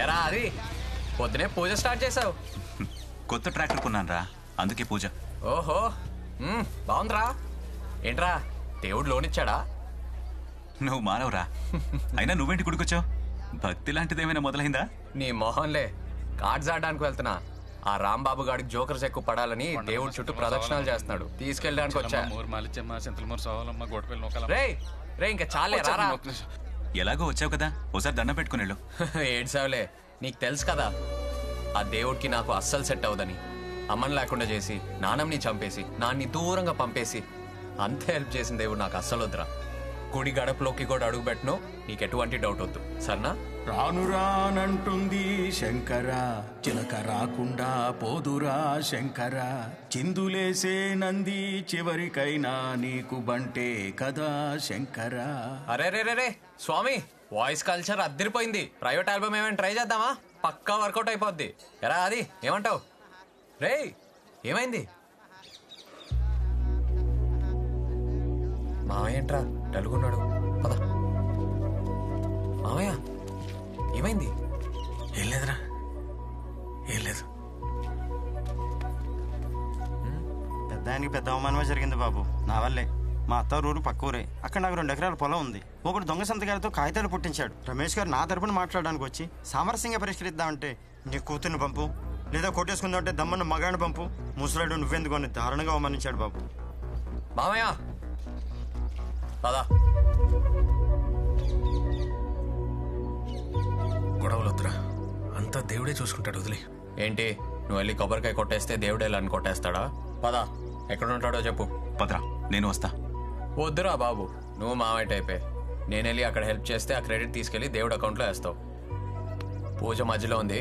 ఎరా అది పొద్దునే పూజ స్టార్ట్ చేసావు. కొత్త ట్రాక్టర్ కొన్నాను రా, అందుకే పూజ. ఓహో బాగుందిరా. ఏంట్రా దేవుడు లోనిచ్చాడా? నువ్వు మానవరా. అయినా నువ్వేంటి గుడికొచ్చావు? భక్తి లాంటిదేమైనా మొదలైందా? నీ మొహంలే, కార్డ్స్ ఆడడానికి వెళ్తున్నా. ఆ రాంబాబు గాడికి జోకర్స్ ఎక్కువ పడాలని దేవుడి చుట్టూ ప్రదక్షిణాలు చేస్తున్నాడు, తీసుకెళ్ళడానికి వచ్చా. రే ఇంకా చాలే రారా. ఎలాగో వచ్చావు కదా, ఓసారి దండం పెట్టుకుని వెళ్ళు. ఏడ్సావులే, నీకు తెలుసు కదా ఆ దేవుడికి నాకు అస్సలు సెట్ అవదని. అమ్మని లేకుండా చేసి, నాన్నని చంపేసి, నాన్ని దూరంగా పంపేసి అంత హెల్ప్ చేసిన దేవుడు నాకు అస్సలు వద్దురా. గుడి గడపలోకి కూడా అడుగు పెట్టను, నీకు ఎటువంటి డౌట్ వద్దు సరేనా? రాను రానంటుంది శంకర, చిలక రాకుండా పోదురా శంకర, చిందులేసే నంది చివరికైనా నీకు బంటే కదా శంకర. అరే రే రే రే స్వామి, వాయిస్ కల్చర్ అద్దరిపోయింది. ప్రైవేట్ ఆల్బమ్ ఏమైనా ట్రై చేద్దామా? పక్కా వర్కౌట్ అయిపోద్ది. ఎరా అది ఏమంటావు? రే ఏమైంది? మామయ్య ఏంట్రా డలుగున్నాడు? పద. మామయ్య ఏమైంది? ఏం లేదురా, ఏం లేదు. పెద్దానికి పెద్ద అవమానమే జరిగింది బాబు, నా వల్లే. మా అత్తారూరు పక్క ఊరే, అక్కడ నాకు 2 ఎకరాల పొలం ఉంది. ఒకడు దొంగ సంతకాలతో కాగితాలు పుట్టించాడు. రమేష్ గారు నా తరపున మాట్లాడడానికి వచ్చి సామరస్యంగా పరిష్కరిద్దామంటే నీ కూతుర్ని పంపు, లేదా కొట్టేసుకుందామంటే దమ్మన్న మగాడిని పంపు, ముసలాడు నువ్వెందుకు అని దారుణంగా అవమానించాడు బాబు. మామయ్య పదా. గొడవలు వద్దురా, అంతా దేవుడే చూసుకుంటాడు, వదిలే. ఏంటి నువ్వు వెళ్ళి కొబ్బరికాయ కొట్టేస్తే దేవుడే అని కొట్టేస్తాడా? పదా, ఎక్కడ ఉంటాడో చెప్పు. పదరా, నేను వస్తా. వద్దురా బాబు, నువ్వు మామయ్య టైపే. నేను వెళ్ళి అక్కడ హెల్ప్ చేస్తే ఆ క్రెడిట్ తీసుకెళ్ళి దేవుడి అకౌంట్లో వేస్తావు. పూజ మధ్యలో ఉంది,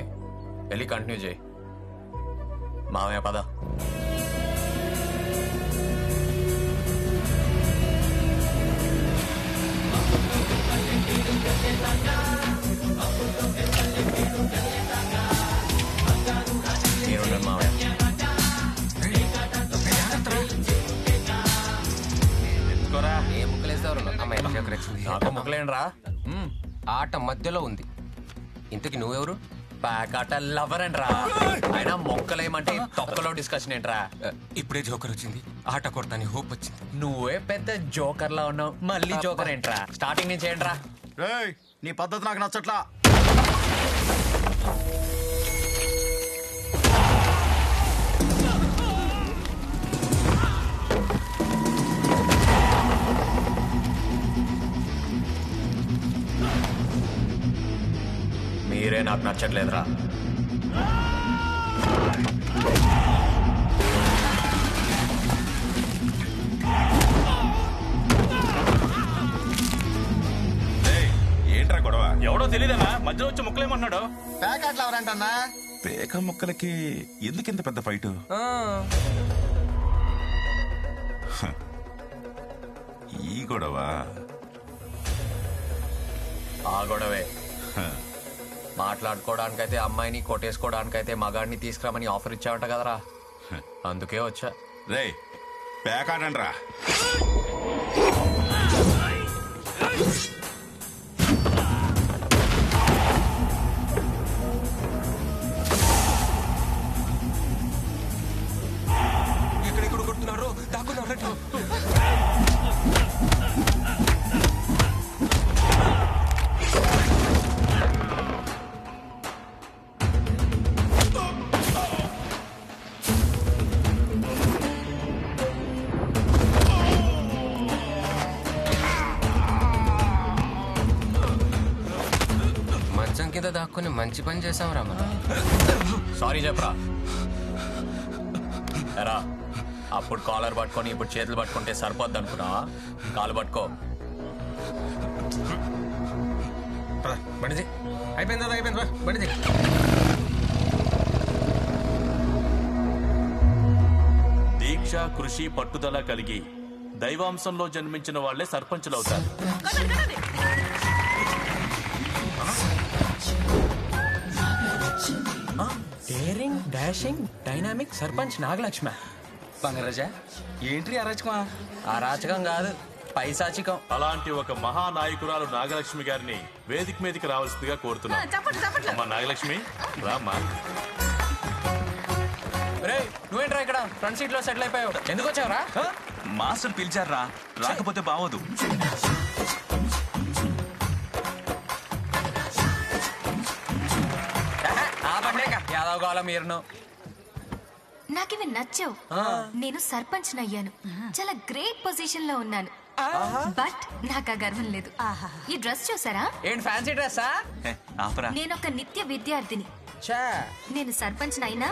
వెళ్ళి కంటిన్యూ చేయి. మామయ్య పద. నాకు ముక్కలేండ్రా. ఆట మధ్యలో ఉంది. ఇంతకి నువ్వెవరు? ప్యాకాట లవర్ అండ్రా. అయినా మొక్కలేమంటే తొక్కలో డిస్కషన్ ఏంట్రా? ఇప్పుడే జోకర్ వచ్చింది, ఆట కొడతాని హోప్ వచ్చింది. నువ్వే పెద్ద జోకర్ లా ఉన్నావు, మళ్ళీ జోకర్ ఏంట్రా? స్టార్టింగ్ నుంచి ఏంట్రా? రేయ్, నీ పద్ధతి నాకు నచ్చట్లా. మీరే నాకు నచ్చట్లేదురా. ఏంట్రా గొడవ? ఎవడో తెలియదన్నా, మధ్యలో వచ్చి ముక్కలేమన్నాడు. ప్యాకెట్లు ఎవరంటన్నా? పేక ముక్కలకి ఎందుకింత పెద్ద ఫైటు? ఈ గొడవ ఆ గొడవే. మాట్లాడుకోవడానికైతే అమ్మాయిని, కొట్టేసుకోవడానికైతే మగాడిని తీసుకురామని ఆఫర్ ఇచ్చావంట కదరా, అందుకే వచ్చా. రే పేకాడండ్రా. ఎక్కడెక్కడ కొడుతున్నారు, దాక్కున్నారు. కింద దాక్కుని మంచి పని చేసాంరా మనం. సారీ చెప్పరా. ఎరా, అప్పుడు కాలర్ పట్టుకొని ఇప్పుడు చేతులు పట్టుకుంటే సరిపోద్ది అనుకున్నా? కాలు పట్టుకో. బండిది అయిపోయింది, అయిపోయింది బండిది. దీక్ష, కృషి, పట్టుదల కలిగి దైవాంశంలో జన్మించిన వాళ్లే సర్పంచులవుతారు. Daring, dashing, dynamic sarpanch Nagalakshmi. Bangaraja ఏంటి అరాచకమా? అరాచకం కాదు, పైశాచికం. అలాంటి ఒక మహానాయకురాలు నాగలక్ష్మి గారిని వేదిక మీదకి రావాల్సిందిగా కోరుతున్నాను. అమ్మా నాగలక్ష్మి రామ్మా. రే నువ్వేంట్రా ఇక్కడ ఫ్రంట్ సీట్ లో సెటిల్ అయిపోయావు? ఎందుకు వచ్చావురా? మాస్టర్ పిలిచారా, రాకపోతే బావదు. యాదవ్ కావాలా మీరును? నాకివి నచ్చావు. నేను సర్పంచ్ అయ్యాను, చాలా గ్రేట్ పొజిషన్ లో ఉన్నాను. బట్ నాకు ఆ గర్వం లేదు. ఈ డ్రెస్ చూసారా? ఏంటి ఫ్యాన్సీ డ్రెస్సా? ఆపరా. నేను ఒక నిత్య విద్యార్థిని. నేను సర్పంచ్ అయినా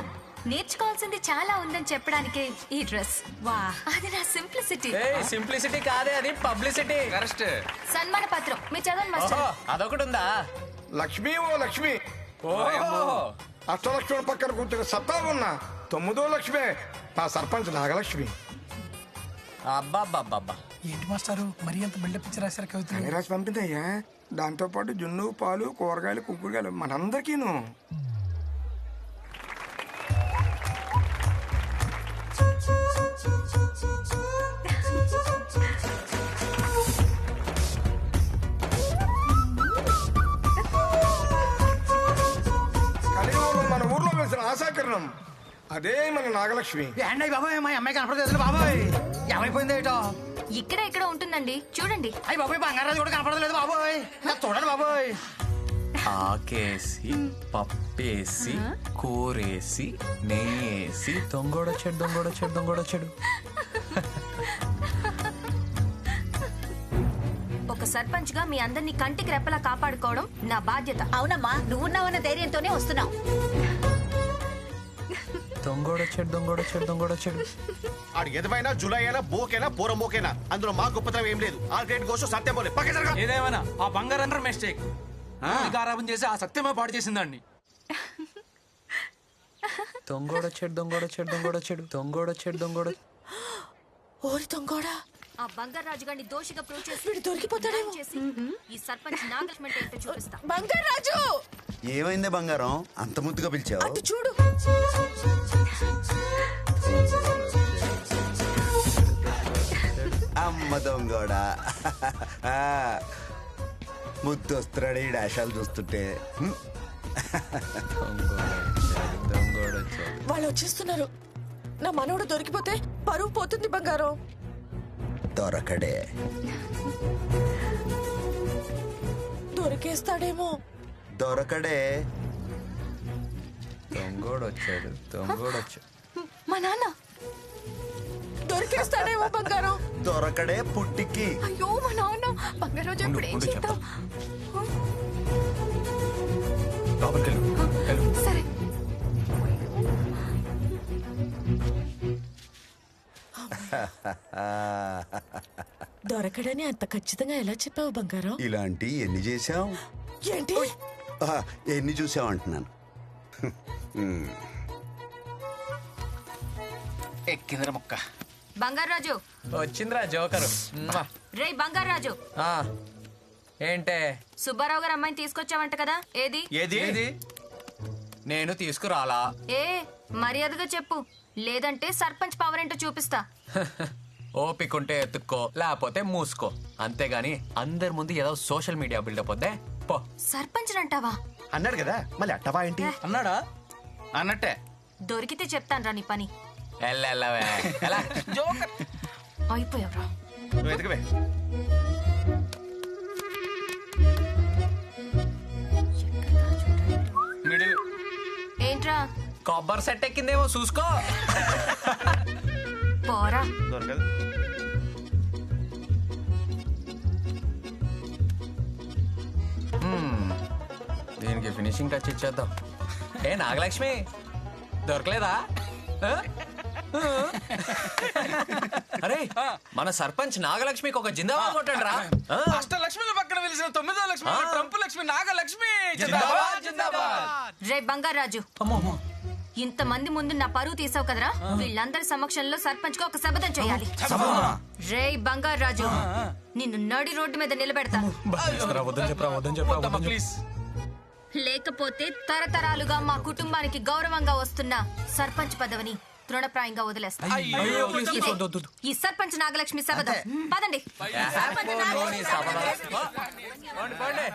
నేర్చుకోవాల్సింది చాలా ఉందని చెప్పడానికే ఈ డ్రెస్. వా, అది నా సింప్లిసిటీ. సింప్లిసిటీ కాదే, అది పబ్లిసిటీ. కరెక్ట్. సన్మాన పత్రం మీ చదవండి మాస్టర్. అదొకటి ఉందా? లక్ష్మి ఓ లక్ష్మి, ఓహో. అష్టలక్ష్మి పక్కన కూర్చుని సత్తా ఉన్నా 9వ లక్ష్మి నా సర్పంచ్ నాగలక్ష్మి. అబ్బా ఏంటి మాస్టారు మరి ఎంత బిల్డప్ ఇచ్చి రాశారు కవితలు? అని రాసి పంపిందయ్యా. దాంతో పాటు జున్ను, పాలు, కూరగాయలు, కుక్కుడుగాయలు మనందరికీను. కలియుగంలో మన ఊర్లో వేసిన ఆశాకిరణం అదే మన నాగలక్ష్మి. బాబాయ్ మా అమ్మాయి కనపడలేదు బాబాయ్. ఏమైపోయింది ఏటో? ఇక్కడ ఇక్కడ ఉంటుందండి, చూడండి. అయ్యి బాబాయ్ బంగారాజు కూడా కనపడలేదు బాబాయ్. చూడండి బాబాయ్. ఆకేసి పప్పేసి కూరేసి నెయ్యేసి దొంగోడొచ్చాడు. ఒక సర్పంచ్ గా మీ అందరినీ కంటికి రెప్పలా కాపాడుకోవడం నా బాధ్యత. అవునమ్మా, నువ్వున్నావన్న ధైర్యంతోనే వస్తున్నావు. దొంగోడొచ్చాడు. ఆడు ఎదవైనా జులై అయినా బోకేనా పోరమోకేనా అందులో మా గొప్పతనం ఏం లేదు. ఆ గ్రేట్ కోసం సత్యం పోలే పక్క జరగ. ఏదేమైనా ఆ బంగారం మిస్టేక్ గారాబం చేసి ఆ సత్యమే పాడు చేసిందండి. దొంగోడొచ్చాడు. ఓరి దొంగోడా, ఆ బంగారు రాజు గారిని దోషిగా ప్రూవ్ చేసి వీడు దొరికిపోతాడేమో. చేసి ఈ సర్పంచ్ నాగలక్ష్మి అంటే ఏంటో చూపిస్తా. బంగారాజు, ఏమైందే బంగారం అంత ముద్దుగా పిలిచావు? అటు చూడు. అమ్మ దొంగోడా, ముద్దు వస్తున్నాడు ఈ డాషాలు చూస్తుంటే. వాళ్ళు వచ్చేస్తున్నారు. నా మనవడు దొరికిపోతే పరువు పోతుంది బంగారం. దొరకడే. దొరికేస్తాడేమో. దొరకడే. దొంగోడొచ్చాడు. మా నాన్న దొరికేస్తాడేమో బంగారం. దొరకడే పుట్టికి. అయ్యో మా నాన్న. బంగారాజు ఇప్పుడు ఏం చేద్దాం? సరే. దొరకడని అంత ఖచ్చితంగా ఎలా చెప్పావు బంగారం? ఇలాంటి ఎన్ని చేశావు? ఏంటి? ఎన్ని చూసావు అంటున్నాను. ఎక్కిందిరా ముక్క. బంగారాజు వచ్చిందిరా జోకరు. రే బంగారాజు, ఏంటే? సుబ్బారావు గారు అమ్మాయిని తీసుకొచ్చావంట కదా, ఏది? ఏది? నేను తీసుకురాలా. ఏ మర్యాదగా చెప్పు, లేదంటే సర్పంచ్ పవర్ ఏంటో చూపిస్తా. ఓపికంటే ఎత్తుక్కో, లేకపోతే మూసుకో. అంతేగాని అందరి ముందు ఏదో సోషల్ మీడియా బిల్డప్ వద్దే పో. సర్పంచ్ అంటావా? అన్నాడు కదా మళ్ళీ అట్టవా ఏంటి? అన్నాడా? అన్నట్టే. దొరికితే చెప్తాను రా నీ పని. అయిపోయావురా. నువ్వు ఎదుగువే. ఏంట్రా కొబ్బరి సెట్ ఎక్కిందేమో చూసుకో. పోరా. దొరకదు. దీనికి ఫినిషింగ్ టచ్ ఇచ్చేద్దాం. ఏ నాగలక్ష్మి దొరకలేదా? అరే మన సర్పంచ్ నాగలక్ష్మికి ఒక జిందాబాద్ కొట్టండి రా. అష్టలక్ష్మి పక్కన వెలిసిన 9వ లక్ష్మి ట్రంప్ లక్ష్మి నాగలక్ష్మి. రే బంగారాజు, ఇంతమంది ముందు నా పరువు తీసావు కదరా, వీళ్ళందరి సమక్షంలో సర్పంచ్ గా ఒక శపథం చేయాలి. రే బంగారాజు, నిన్ను నడి రోడ్డు మీద నిలబెడతాను. లేకపోతే తరతరాలుగా మా కుటుంబానికి గౌరవంగా వస్తున్న సర్పంచ్ పదవిని తృణప్రాయంగా వదిలేస్తా అయ్యో, please, ఇదే. వద్దు, వద్దు. ఈ సర్పంచ్ నాగలక్ష్మి శబదం పదండి ఏ, నీ శబదం.